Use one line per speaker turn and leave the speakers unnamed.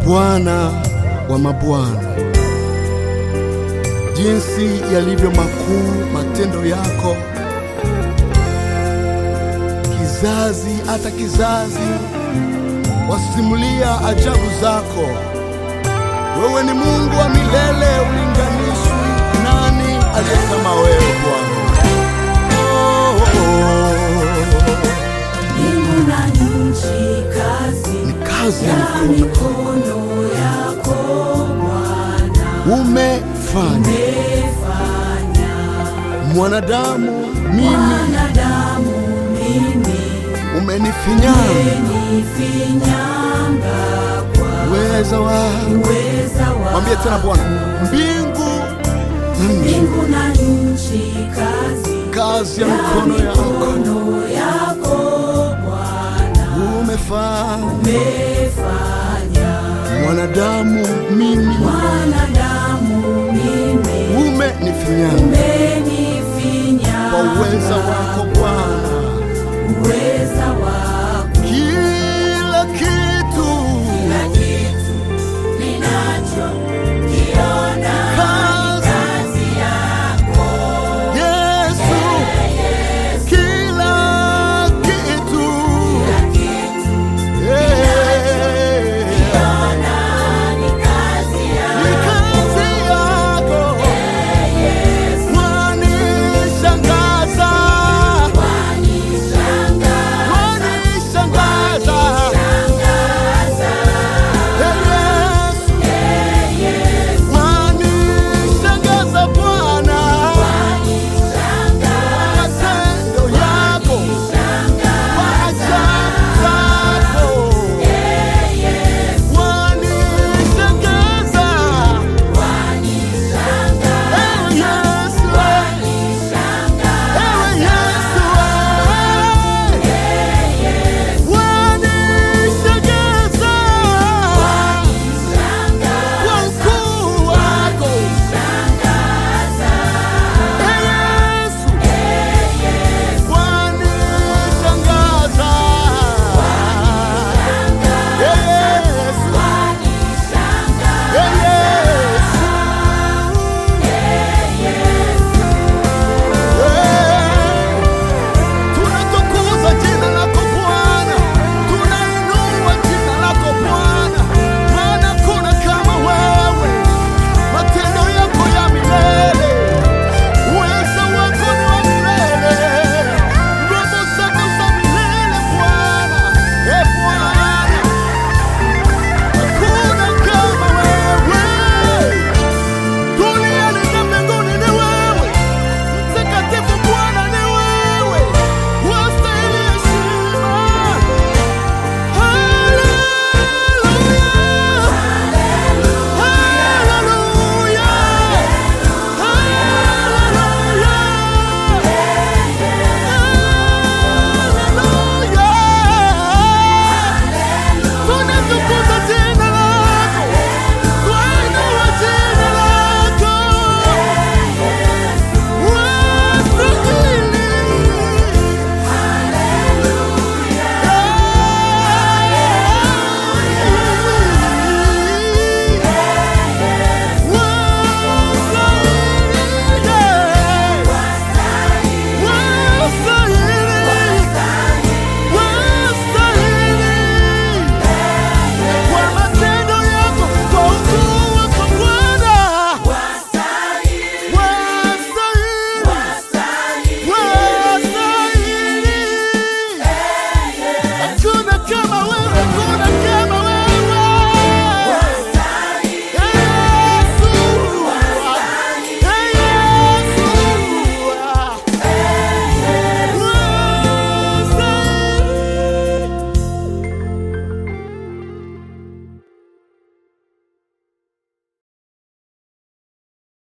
Bwana wa mabwana, jinsi yalivyo makuu matendo yako, kizazi hata kizazi wasimulia ajabu zako. Wewe ni Mungu wa milele, ulinganishwi. Nani aliye kama wewe Bwana?
Mbingu na nchi
Ni kazi ya
mikono yako Bwana.
Umefanya mwanadamu mimi, umenifinyanga kwa uweza wako. Mwambie tena Bwana. Mbingu
na nchi
kazi ya mikono yako Bwana. Umefanya mwanadamu mimi, umenifinyanga